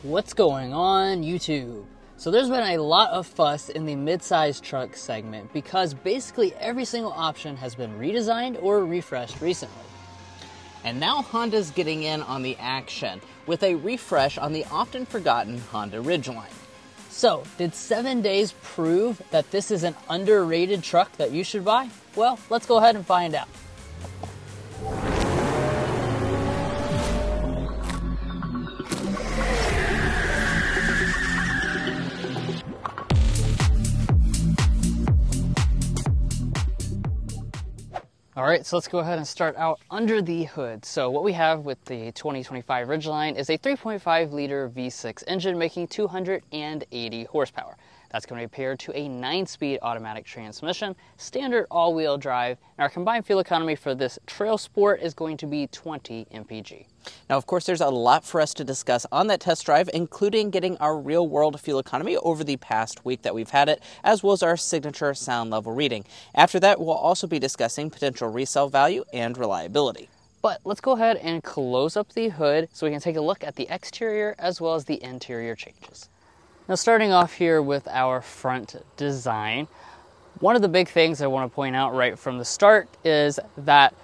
What's going on YouTube? So there's been a lot of fuss in the mid-size truck segment because basically every single option has been redesigned or refreshed recently. And now Honda's getting in on the action with a refresh on the often forgotten Honda Ridgeline. So, did 7 days prove that this is an underrated truck that you should buy? Well, let's go ahead and find out. Alright, so let's go ahead and start out under the hood. So what we have with the 2025 Ridgeline is a 3.5 liter V6 engine making 280 horsepower. That's going to be paired to a 9-speed automatic transmission, standard all-wheel drive, and our combined fuel economy for this TrailSport is going to be 20 mpg. Now, of course, there's a lot for us to discuss on that test drive, including getting our real-world fuel economy over the past week that we've had it, as well as our signature sound level reading. After that, we'll also be discussing potential resale value and reliability. But let's go ahead and close up the hood so we can take a look at the exterior as well as the interior changes. Now, starting off here with our front design, one of the big things I want to point out right from the start is that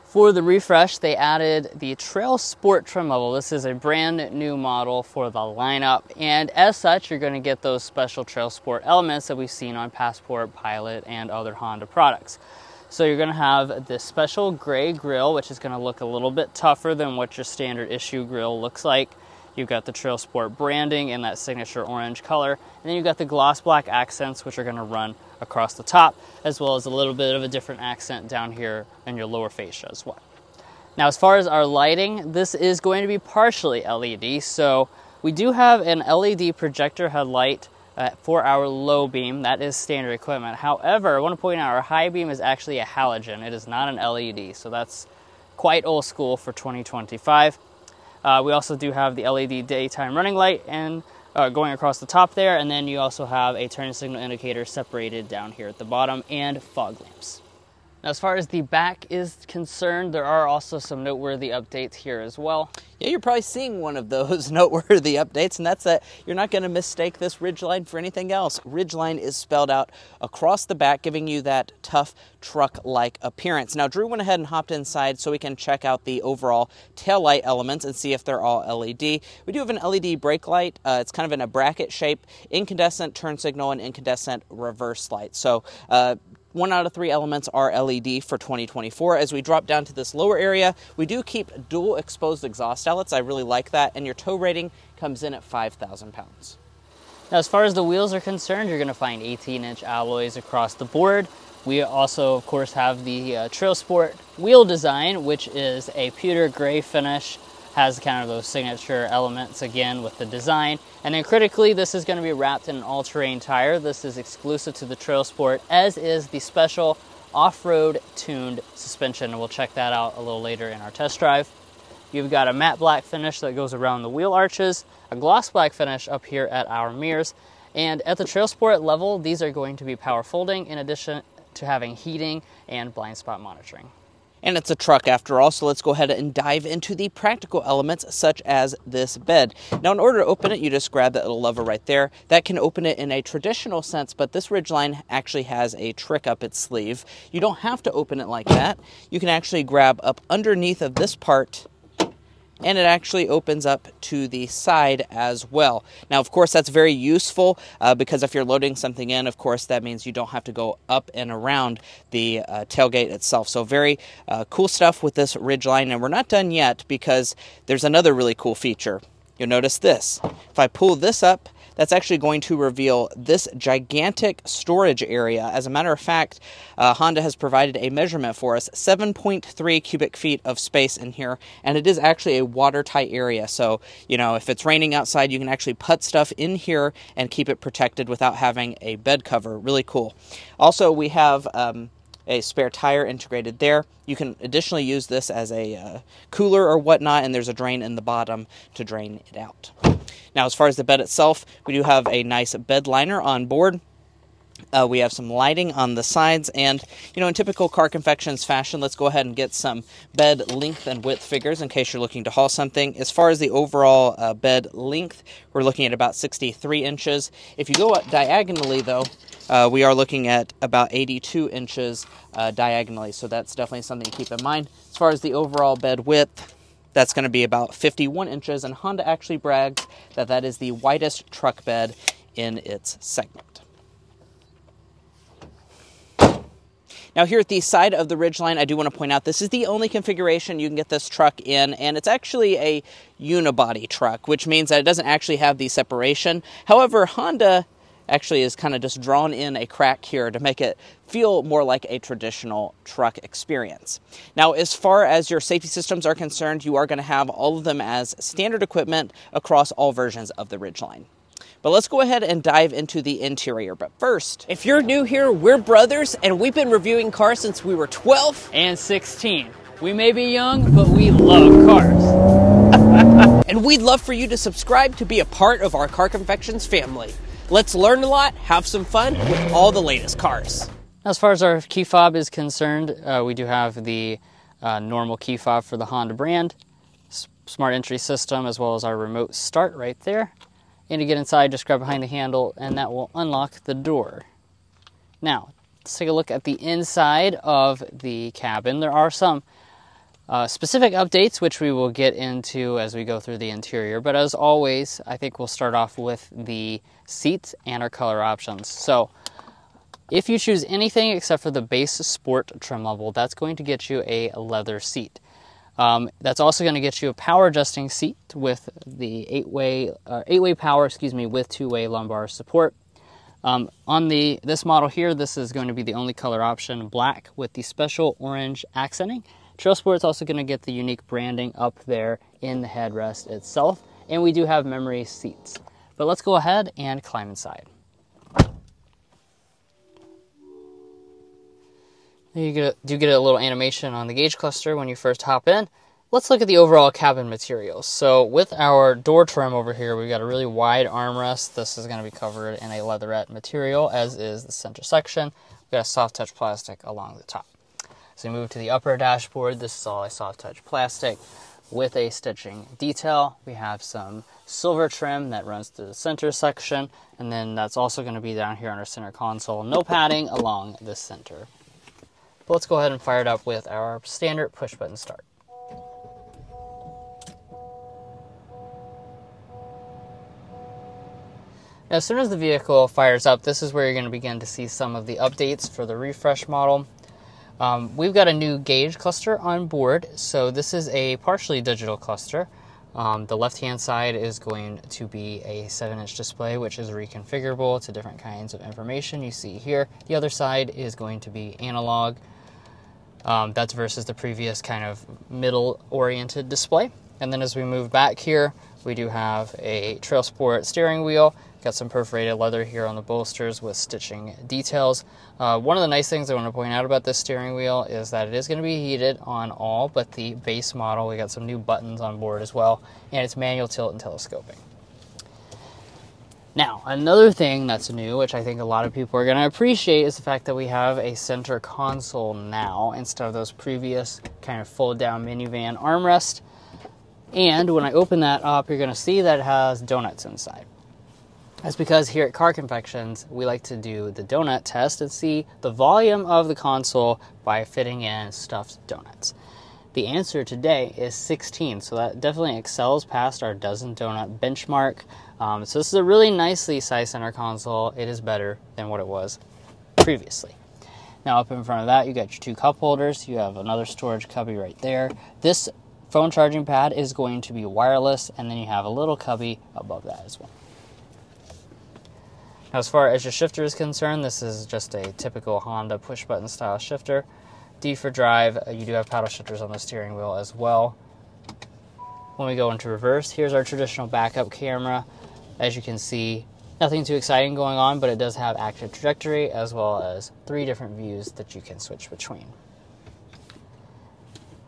for the refresh, they added the TrailSport trim level. This is a brand new model for the lineup, and as such, you're going to get those special TrailSport elements that we've seen on Passport, Pilot, and other Honda products. So you're going to have this special gray grille, which is going to look a little bit tougher than what your standard issue grille looks like. You've got the TrailSport branding in that signature orange color, and then you've got the gloss black accents, which are going to run across the top, as well as a little bit of a different accent down here in your lower fascia as well. Now, as far as our lighting, this is going to be partially LED, so we do have an LED projector headlight for our low beam. That is standard equipment. However, I want to point out our high beam is actually a halogen. It is not an LED, so that's quite old school for 2025. We also do have the LED daytime running light and going across the top there, and then you also have a turn signal indicator separated down here at the bottom and fog lamps. Now, as far as the back is concerned, there are also some noteworthy updates here as well. Yeah, you're probably seeing one of those noteworthy updates, and that's that you're not going to mistake this Ridgeline for anything else. Ridgeline is spelled out across the back, giving you that tough truck-like appearance. Now, Drew went ahead and hopped inside so we can check out the overall taillight elements and see if they're all LED. We do have an LED brake light. It's kind of in a bracket shape, incandescent turn signal, and incandescent reverse light. So, 1 out of 3 elements are LED for 2024. As we drop down to this lower area, we do keep dual exposed exhaust outlets. I really like that. And your tow rating comes in at 5,000 pounds. Now, as far as the wheels are concerned, you're going to find 18-inch alloys across the board. We also, of course, have the TrailSport wheel design, which is a pewter gray finish. Has kind of those signature elements again with the design. And then critically, this is going to be wrapped in an all-terrain tire. This is exclusive to the TrailSport, as is the special off-road tuned suspension, and we'll check that out a little later in our test drive. You've got a matte black finish that goes around the wheel arches, a gloss black finish up here at our mirrors, and at the TrailSport level, these are going to be power folding in addition to having heating and blind spot monitoring. And it's a truck after all, so let's go ahead and dive into the practical elements such as this bed. Now, in order to open it, you just grab that little lever right there. That can open it in a traditional sense, but this Ridgeline actually has a trick up its sleeve. You don't have to open it like that. You can actually grab up underneath of this part, and it actually opens up to the side as well. Now, of course, that's very useful because if you're loading something in, of course, that means you don't have to go up and around the tailgate itself. So very cool stuff with this Ridgeline, and we're not done yet because there's another really cool feature. You'll notice this. If I pull this up, that's actually going to reveal this gigantic storage area. As a matter of fact, Honda has provided a measurement for us, 7.3 cubic feet of space in here, and it is actually a watertight area. So, you know, if it's raining outside, you can actually put stuff in here and keep it protected without having a bed cover. Really cool. Also, we have a spare tire integrated there. You can additionally use this as a cooler or whatnot, and there's a drain in the bottom to drain it out. Now, as far as the bed itself, we do have a nice bed liner on board. We have some lighting on the sides, and, you know, in typical Car Confections fashion, let's go ahead and get some bed length and width figures in case you're looking to haul something. As far as the overall bed length, we're looking at about 63 inches. If you go up diagonally, though, we are looking at about 82 inches diagonally, so that's definitely something to keep in mind. As far as the overall bed width, that's going to be about 51 inches, and Honda actually brags that that is the widest truck bed in its segment. Now here at the side of the Ridgeline, I do want to point out this is the only configuration you can get this truck in, and it's actually a unibody truck, which means that it doesn't actually have the separation. However, Honda actually is kind of just drawn in a crack here to make it feel more like a traditional truck experience. Now, as far as your safety systems are concerned, you are going to have all of them as standard equipment across all versions of the Ridgeline. But let's go ahead and dive into the interior. But first, if you're new here, we're brothers, and we've been reviewing cars since we were 12 and 16. We may be young, but we love cars. And we'd love for you to subscribe to be a part of our Car Confections family. Let's learn a lot, have some fun with all the latest cars. As far as our key fob is concerned, we do have the normal key fob for the Honda brand, smart entry system, as well as our remote start right there. And to get inside, just grab behind the handle, and that will unlock the door. Now, let's take a look at the inside of the cabin. There are some specific updates, which we will get into as we go through the interior. But as always, I think we'll start off with the seats and our color options. So, if you choose anything except for the base sport trim level, that's going to get you a leather seat. That's also going to get you a power adjusting seat with the eight-way power, with two-way lumbar support. On this model here, this is going to be the only color option, black with the special orange accenting. TrailSport is also going to get the unique branding up there in the headrest itself, and we do have memory seats. But let's go ahead and climb inside. You do get a little animation on the gauge cluster when you first hop in. Let's look at the overall cabin materials. So with our door trim over here, we've got a really wide armrest. This is going to be covered in a leatherette material, as is the center section. We've got a soft touch plastic along the top. So we move to the upper dashboard. This is all a soft touch plastic with a stitching detail. We have some silver trim that runs through the center section, and then that's also going to be down here on our center console. No padding along the center. But let's go ahead and fire it up with our standard push button start. Now, as soon as the vehicle fires up, this is where you're going to begin to see some of the updates for the refresh model. We've got a new gauge cluster on board, so this is a partially digital cluster. The left-hand side is going to be a 7-inch display, which is reconfigurable to different kinds of information you see here. The other side is going to be analog. That's versus the previous kind of middle-oriented display. And then as we move back here, we do have a TrailSport steering wheel. Got some perforated leather here on the bolsters with stitching details. One of the nice things I want to point out about this steering wheel is that it is going to be heated on all but the base model. We got some new buttons on board as well, and it's manual tilt and telescoping. Now, another thing that's new, which I think a lot of people are going to appreciate, is the fact that we have a center console now instead of those previous kind of fold-down minivan armrest. And when I open that up, you're going to see that it has donuts inside. That's because here at Car Confections, we like to do the donut test and see the volume of the console by fitting in stuffed donuts. The answer today is 16, so that definitely excels past our dozen donut benchmark. So this is a really nicely sized center console. It is better than what it was previously. Now up in front of that, you got your two cup holders. You have another storage cubby right there. This phone charging pad is going to be wireless, and then you have a little cubby above that as well. Now, as far as your shifter is concerned, this is just a typical Honda push-button style shifter. D for drive. You do have paddle shifters on the steering wheel as well. When we go into reverse, here's our traditional backup camera. As you can see, nothing too exciting going on, but it does have active trajectory as well as 3 different views that you can switch between.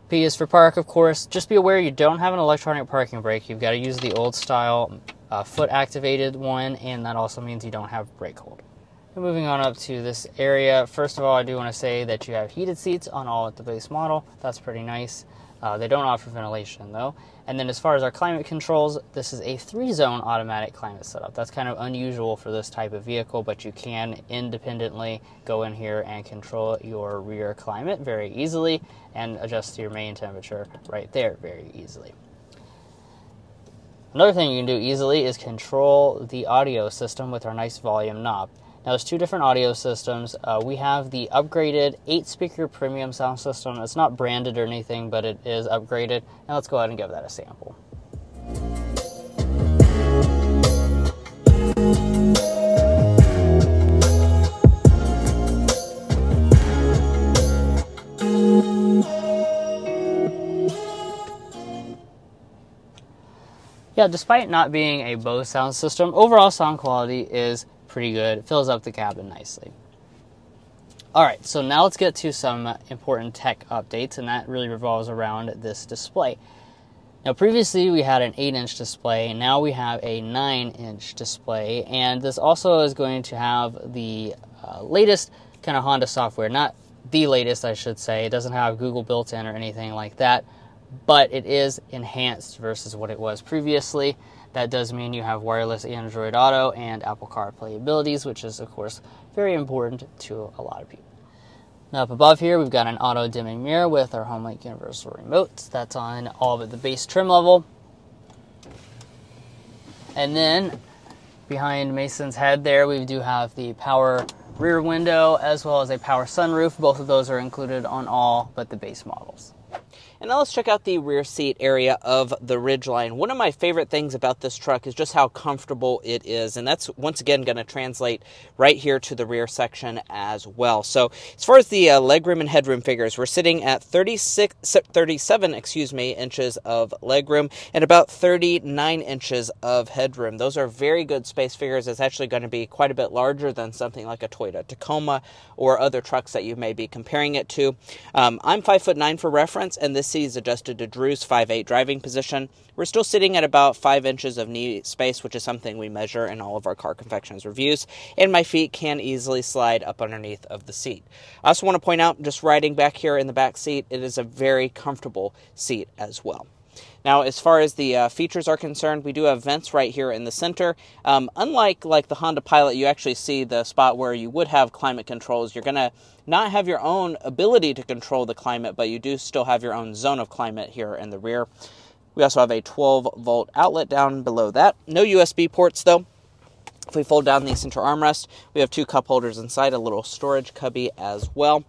P is for park, of course. Just be aware you don't have an electronic parking brake. You've got to use the old style foot activated one, and that also means you don't have brake hold. Moving on up to this area, first of all, I do want to say that you have heated seats on all at the base model. That's pretty nice. They don't offer ventilation though. And then as far as our climate controls, this is a 3-zone automatic climate setup. That's kind of unusual for this type of vehicle, but you can independently go in here and control your rear climate very easily and adjust your main temperature right there very easily. Another thing you can do easily is control the audio system with our nice volume knob. Now there's 2 different audio systems. We have the upgraded 8-speaker premium sound system. It's not branded or anything, but it is upgraded. Now let's go ahead and give that a sample. Yeah, despite not being a Bose sound system, overall sound quality is pretty good. It fills up the cabin nicely. Alright, so now let's get to some important tech updates, and that really revolves around this display. Now previously we had an 8-inch display, now we have a 9-inch display, and this also is going to have the latest kind of Honda software. Not the latest, I should say. It doesn't have Google built in or anything like that, but it is enhanced versus what it was previously. That does mean you have wireless Android Auto and Apple CarPlay abilities, which is, of course, very important to a lot of people. Now, up above here, we've got an auto-dimming mirror with our HomeLink Universal Remote. That's on all but the base trim level. And then, behind Mason's head there, we do have the power rear window as well as a power sunroof. Both of those are included on all but the base models. And now let's check out the rear seat area of the Ridgeline. One of my favorite things about this truck is just how comfortable it is. And that's, once again, going to translate right here to the rear section as well. So as far as the legroom and headroom figures, we're sitting at 37 inches of legroom and about 39 inches of headroom. Those are very good space figures. It's actually going to be quite a bit larger than something like a Toyota Tacoma or other trucks that you may be comparing it to. I'm 5'9" for reference, and this seat is adjusted to Drew's 5'8" driving position. We're still sitting at about 5 inches of knee space, which is something we measure in all of our Car Confections reviews, and my feet can easily slide up underneath of the seat. I also want to point out, just riding back here in the back seat, it is a very comfortable seat as well. Now, as far as the features are concerned, we do have vents right here in the center. Unlike the Honda Pilot, you actually see the spot where you would have climate controls. You're going to not have your own ability to control the climate, but you do still have your own zone of climate here in the rear. We also have a 12-volt outlet down below that. No USB ports, though. If we fold down the center armrest, we have 2 cup holders inside, a little storage cubby as well.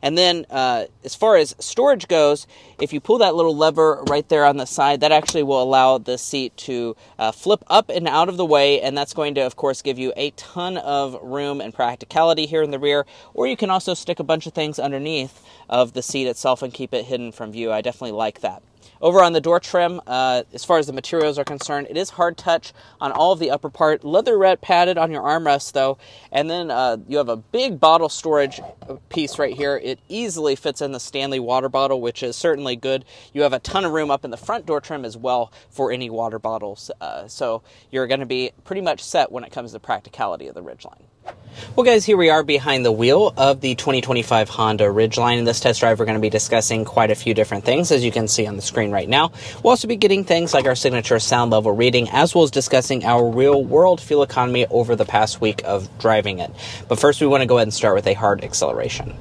And then as far as storage goes, if you pull that little lever right there on the side, that actually will allow the seat to flip up and out of the way, and that's going to, of course, give you a ton of room and practicality here in the rear. Or you can also stick a bunch of things underneath of the seat itself and keep it hidden from view. I definitely like that. Over on the door trim, as far as the materials are concerned, it is hard touch on all of the upper part. Leatherette padded on your armrest, though. And then you have a big bottle storage piece right here. It easily fits in the Stanley water bottle, which is certainly good. You have a ton of room up in the front door trim as well for any water bottles. So you're going to be pretty much set when it comes to practicality of the Ridgeline. Well, guys, here we are behind the wheel of the 2025 Honda Ridgeline. In this test drive, we're going to be discussing quite a few different things, as you can see on the screen right now. We'll also be getting things like our signature sound level reading, as well as discussing our real-world fuel economy over the past week of driving it. But first, we want to go ahead and start with a hard acceleration.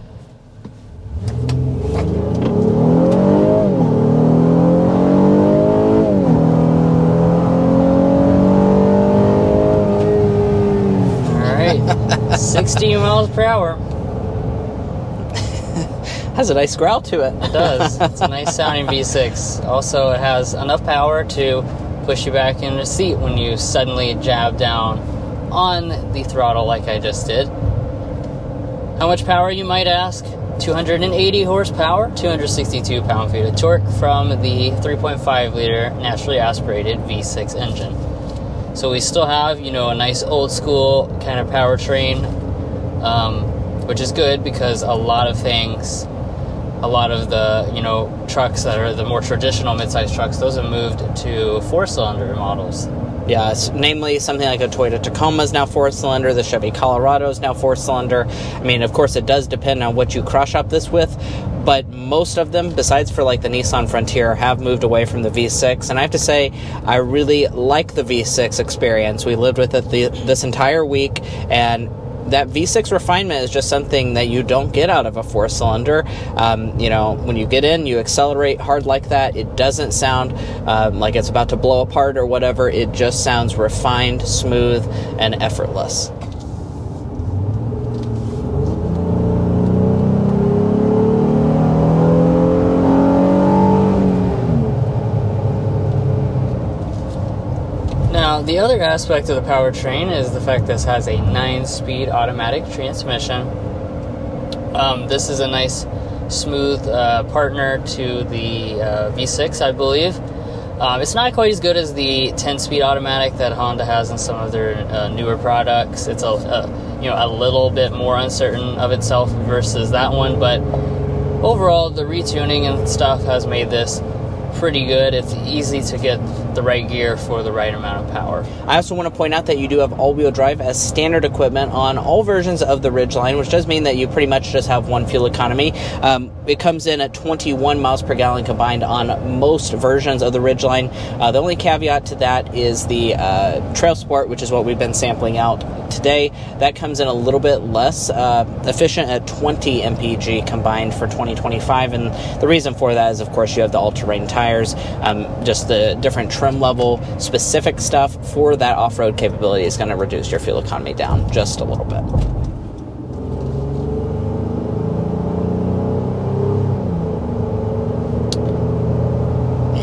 All right, 60 miles per hour. Has a nice growl to it. It does. It's a nice sounding V6. Also, it has enough power to push you back in the seat when you suddenly jab down on the throttle like I just did. How much power, you might ask? 280 horsepower, 262 pound-feet of torque from the 3.5-liter naturally aspirated V6 engine. So we still have, a nice old-school kind of powertrain, which is good because a lot of the, trucks that are the more traditional mid-size trucks, those have moved to 4-cylinder models. Yes, namely something like a Toyota Tacoma is now 4-cylinder, the Chevy Colorado is now 4-cylinder. I mean, of course, it does depend on what you crush up this with, but most of them, besides for like the Nissan Frontier, have moved away from the V6. And I have to say, I really like the V6 experience. We lived with it this entire week, and that V6 refinement is just something that you don't get out of a 4-cylinder. When you get in, you accelerate hard like that. It doesn't sound like it's about to blow apart or whatever. It just sounds refined, smooth, and effortless. Now, the other aspect of the powertrain is the fact this has a 9-speed automatic transmission. This is a nice, smooth partner to the V6, I believe. It's not quite as good as the 10-speed automatic that Honda has in some of their newer products. It's a little bit more uncertain of itself versus that one, but overall, the retuning and stuff has made this pretty good. It's easy to get the right gear for the right amount of power. I also want to point out that you do have all-wheel drive as standard equipment on all versions of the Ridgeline, which does mean that you pretty much just have one fuel economy. It comes in at 21 miles per gallon combined on most versions of the Ridgeline. The only caveat to that is the TrailSport, which is what we've been sampling out today. That comes in a little bit less efficient at 20 mpg combined for 2025, and the reason for that is, of course, you have the all-terrain tires. Just the different trim level specific stuff for that off-road capability is going to reduce your fuel economy down just a little bit.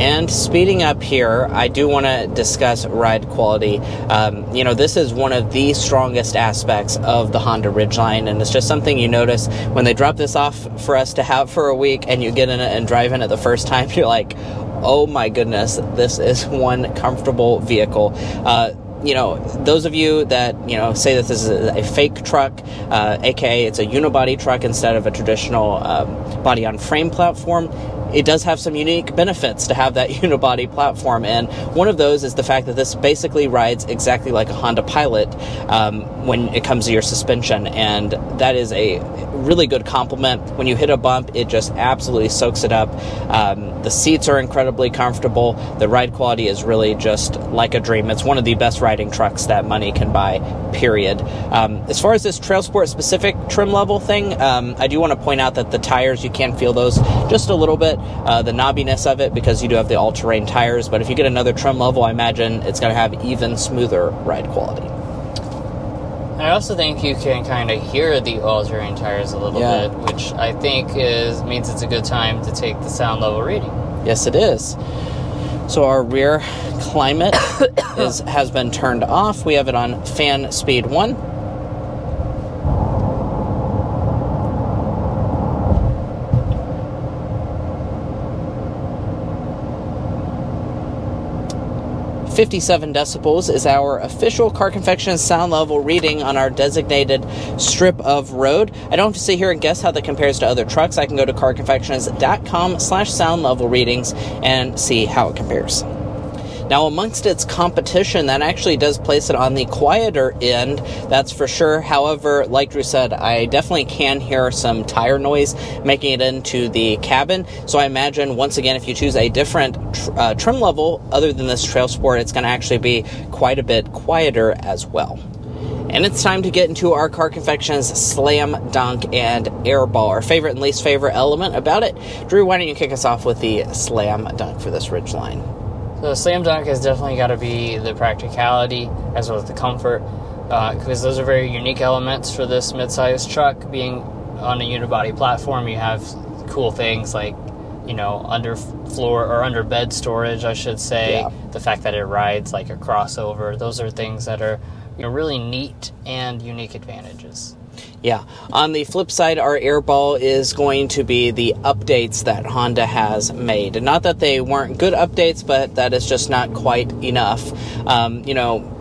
And speeding up here, I do want to discuss ride quality. This is one of the strongest aspects of the Honda Ridgeline, and it's just something you notice when they drop this off for us to have for a week and you get in it and drive in it the first time, you're like, oh my goodness, this is one comfortable vehicle. Those of you that, say that this is a fake truck, aka it's a unibody truck instead of a traditional body-on-frame platform, it does have some unique benefits to have that unibody platform, and one of those is the fact that this basically rides exactly like a Honda Pilot when it comes to your suspension, and that is a really good compliment. When you hit a bump, it just absolutely soaks it up. The seats are incredibly comfortable. The ride quality is really just like a dream. It's one of the best riding trucks that money can buy, period. As far as this TrailSport specific trim level thing, I do want to point out that the tires, you can feel those just a little bit, the knobbiness of it, because you do have the all-terrain tires, but if you get another trim level, I imagine it's going to have even smoother ride quality. I also think you can kind of hear the all-terrain tires a little bit, which I think means it's a good time to take the sound level reading. Yes, it is. So our rear climate has been turned off. We have it on fan speed 1. 57 decibels is our official Car Confections sound level reading on our designated strip of road. I don't have to sit here and guess how that compares to other trucks. I can go to carconfections.com/sound level readings and see how it compares. Now, amongst its competition, that actually does place it on the quieter end, that's for sure. However, like Drew said, I definitely can hear some tire noise making it into the cabin. So I imagine, once again, if you choose a different trim level other than this TrailSport, it's going to actually be quite a bit quieter as well. And it's time to get into our Car Confections Slam Dunk and Airball, our favorite and least favorite element about it. Drew, why don't you kick us off with the Slam Dunk for this Ridgeline? So Slam Dunk has definitely got to be the practicality as well as the comfort, because those are very unique elements for this mid-sized truck. Being on a unibody platform, you have cool things like, under floor or under bed storage, I should say. Yeah. The fact that it rides like a crossover, those are things that are really neat and unique advantages. Yeah. On the flip side, our airball is going to be the updates that Honda has made. Not that they weren't good updates, but that is just not quite enough.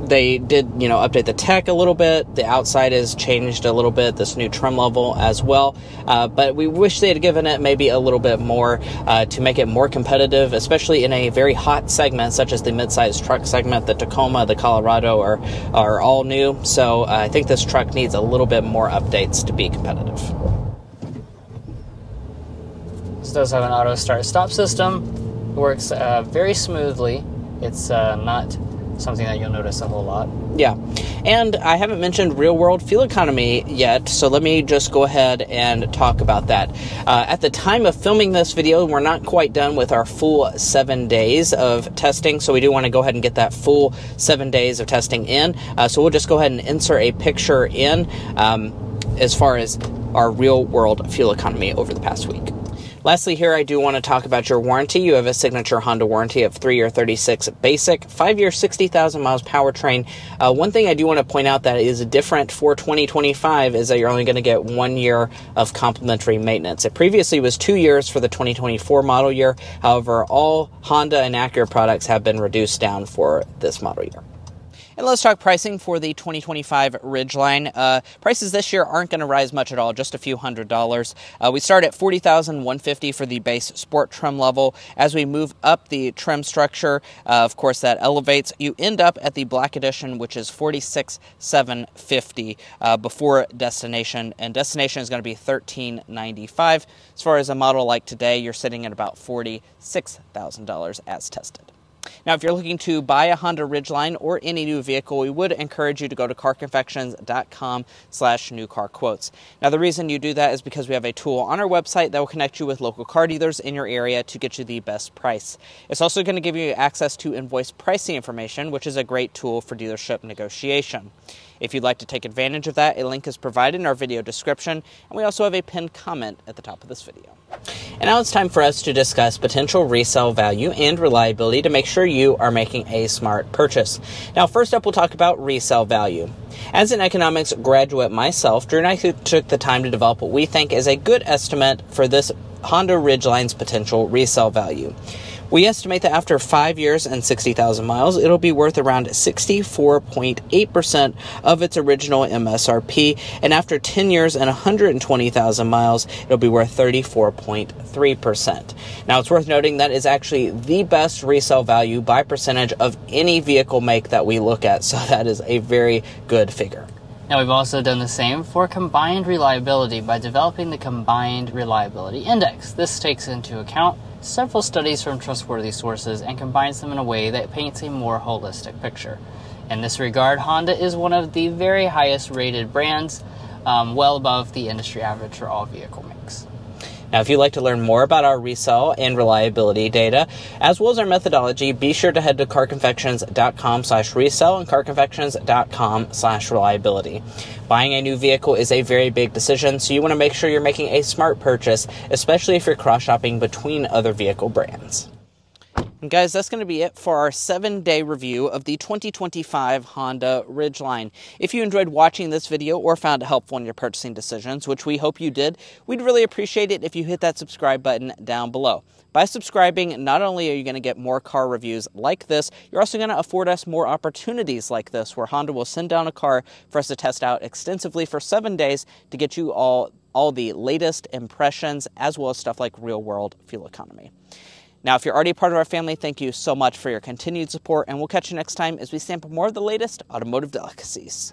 They did, update the tech a little bit. The outside is changed a little bit, this new trim level as well. But we wish they had given it maybe a little bit more to make it more competitive, especially in a very hot segment such as the midsize truck segment. The Tacoma, the Colorado are all new. So I think this truck needs a little bit more updates to be competitive. This does have an auto start stop system. It works very smoothly. It's not something that you'll notice a whole lot. Yeah, and I haven't mentioned real-world fuel economy yet, so let me just go ahead and talk about that. At the time of filming this video, we're not quite done with our full 7 days of testing, so we do want to go ahead and get that full 7 days of testing in. So we'll just go ahead and insert a picture in as far as our real-world fuel economy over the past week. Lastly here, I do want to talk about your warranty. You have a signature Honda warranty of 3-year 36 basic, 5-year 60,000 miles powertrain. One thing I do want to point out that is different for 2025 is that you're only going to get 1 year of complimentary maintenance. It previously was 2 years for the 2024 model year. However, all Honda and Acura products have been reduced down for this model year. And let's talk pricing for the 2025 Ridgeline. Prices this year aren't going to rise much at all, just a few $100s. We start at $40,150 for the base sport trim level. As we move up the trim structure, of course, that elevates. You end up at the Black Edition, which is $46,750 before destination, and destination is going to be $13,995. As far as a model like today, you're sitting at about $46,000 as tested. Now, if you're looking to buy a Honda Ridgeline or any new vehicle, we would encourage you to go to carconfections.com/newcarquotes. Now, the reason you do that is because we have a tool on our website that will connect you with local car dealers in your area to get you the best price. It's also going to give you access to invoice pricing information, which is a great tool for dealership negotiation. If you'd like to take advantage of that, a link is provided in our video description, and we also have a pinned comment at the top of this video. And now it's time for us to discuss potential resale value and reliability to make sure you are making a smart purchase. Now, first up, we'll talk about resale value. As an economics graduate myself, Drew and I took the time to develop what we think is a good estimate for this Honda Ridgeline's potential resale value. We estimate that after 5 years and 60,000 miles, it'll be worth around 64.8% of its original MSRP, and after 10 years and 120,000 miles, it'll be worth 34.3%. Now, it's worth noting that is actually the best resale value by percentage of any vehicle make that we look at, so that is a very good figure. Now, we've also done the same for combined reliability by developing the Combined Reliability Index. This takes into account several studies from trustworthy sources and combines them in a way that paints a more holistic picture. In this regard, Honda is one of the very highest rated brands, well above the industry average for all vehicle makes. Now, if you'd like to learn more about our resale and reliability data, as well as our methodology, be sure to head to carconfections.com/resale and carconfections.com/reliability. Buying a new vehicle is a very big decision, so you want to make sure you're making a smart purchase, especially if you're cross-shopping between other vehicle brands. And guys, that's going to be it for our 7-day review of the 2025 Honda Ridgeline. If you enjoyed watching this video or found it helpful in your purchasing decisions, which we hope you did, we'd really appreciate it if you hit that subscribe button down below. By subscribing, not only are you going to get more car reviews like this, you're also going to afford us more opportunities like this, where Honda will send down a car for us to test out extensively for 7 days to get you all the latest impressions, as well as stuff like real-world fuel economy. Now, if you're already part of our family, thank you so much for your continued support, and we'll catch you next time as we sample more of the latest automotive delicacies.